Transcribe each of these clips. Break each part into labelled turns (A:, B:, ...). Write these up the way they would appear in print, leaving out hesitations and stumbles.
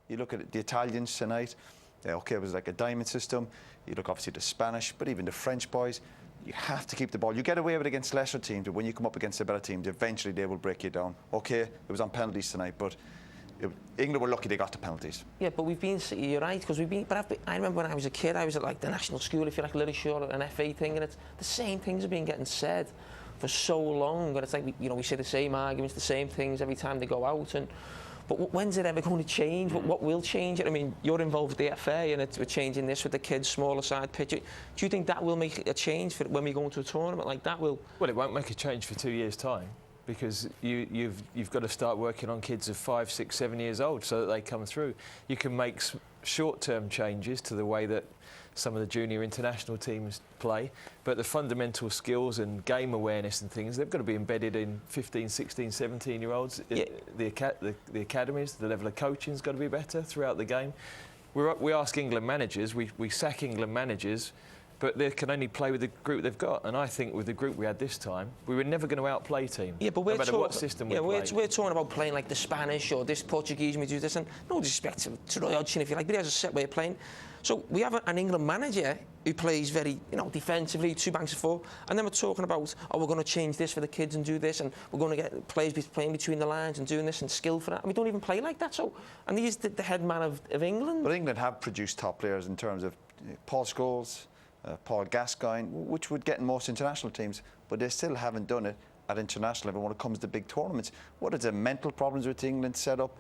A: You look at the Italians tonight, OK, it was like a diamond system. You look obviously the Spanish, but even the French boys, you have to keep the ball. You get away with it against lesser teams, but when you come up against the better teams, eventually they will break you down. OK, it was on penalties tonight, but England were lucky they got the penalties.
B: Yeah, but we've been, you're right, because we've been, but I remember when I was a kid, I was at like the national school, if you like, Lillishore, an FA thing, and it's the same things have been getting said for so long, and it's like, we say the same arguments, the same things every time they go out, but when's it ever going to change? What will change it? I mean, you're involved with the FA, and we're changing this with the kids' smaller side pitch. Do you think that will make a change for when we go into a tournament like that? Well,
C: it won't make a change for 2 years' time, because you've got to start working on kids of 5, 6, 7 years old so that they come through. You can make short-term changes to the way that some of the junior international teams play, but the fundamental skills and game awareness and things, they've got to be embedded in 15, 16, 17-year-olds. Yeah. The academies, the level of coaching's got to be better throughout the game. We ask England managers, we sack England managers, but they can only play with the group they've got. And I think with the group we had this time, we were never going to outplay teams.
B: Yeah, but
C: no matter what system we played.
B: We're talking about playing like the Spanish or this Portuguese, and we do this, and no disrespect to Roy Hodgson, if you like, but he has a set way of playing. So we have an England manager who plays very, defensively, 2 banks of 4, and then we're talking about, we're going to change this for the kids and do this, and we're going to get players playing between the lines and doing this and skill for that. And we don't even play like that. So, and he's the head man of England.
A: But England have produced top players in terms of Paul Scholes, Paul Gascoigne, which would get in most international teams, but they still haven't done it at international level when it comes to big tournaments. What are the mental problems with England set up?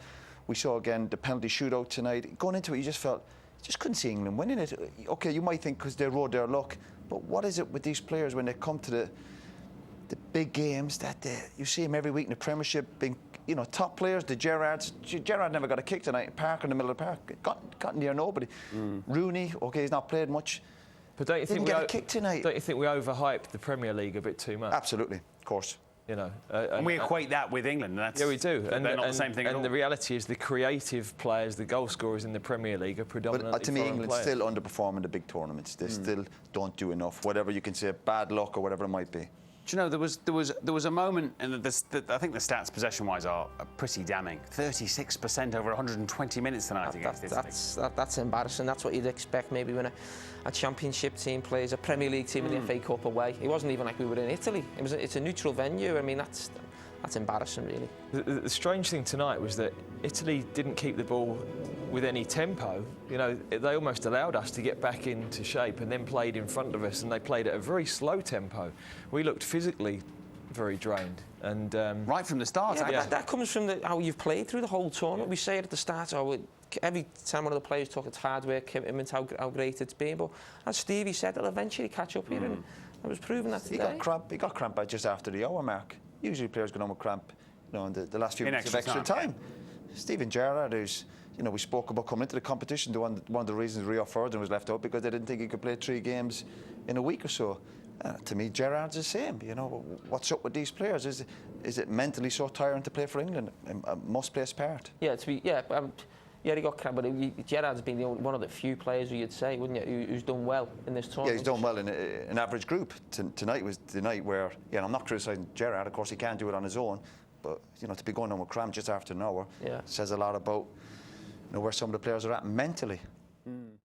A: We saw again the penalty shootout tonight. Going into it, you just couldn't see England winning it. OK, you might think because they rode their luck, but what is it with these players when they come to the big games that you see them every week in the Premiership, being top players, the Gerrards. Gerrard never got a kick tonight. Parker in the middle of the park, got near nobody. Rooney, OK, he's not played much.
C: But don't you think
A: get a kick tonight?
C: Don't you think we overhyped the Premier League a bit too much?
A: Absolutely, of course.
D: And we equate that with England.
C: Yeah, we do.
D: And they're not the same thing at all.
C: And the reality is the creative players, the goal scorers in the Premier League are predominantly
A: But to me,
C: foreign
A: England
C: players.
A: still underperform in the big tournaments. They still don't do enough, whatever you can say, bad luck or whatever it might be.
D: Do you know, there was a moment, and I think the stats possession-wise are pretty damning. 36% over 120 minutes tonight against Italy.
B: That's embarrassing. That's what you'd expect maybe when a Championship team plays a Premier League team in the FA Cup away. It wasn't even like we were in Italy. It's a neutral venue. I mean, that's embarrassing, really.
C: The strange thing tonight was that Italy didn't keep the ball with any tempo. They almost allowed us to get back into shape and then played in front of us, and they played at a very slow tempo. We looked physically very drained. And
D: right from the start.
B: Yeah, that comes from how you've played through the whole tournament. We say it at the start, every time one of the players talk, it's hard work, commitment, how great it's been. But as Stevie said, it'll eventually catch up here, and I was proving that today.
A: He got cramp by just after the hour mark. Usually players go on with cramp, in the last few minutes of extra time. Steven Gerrard, who's, we spoke about coming into the competition. One of the reasons Rio Ferdinand was left out because they didn't think he could play 3 games in a week or so. To me, Gerrard's the same. What's up with these players? Is it mentally so tiring to play for England? Must play his part.
B: Yeah, he got cramp, but Gerrard's been one of the few players, you'd say, wouldn't you, who's done well in this tournament.
A: Yeah, he's done well in an average group. Tonight was the night where, I'm not criticising Gerrard. Of course, he can't do it on his own, but to be going on with cramp just after an hour says a lot about where some of the players are at mentally.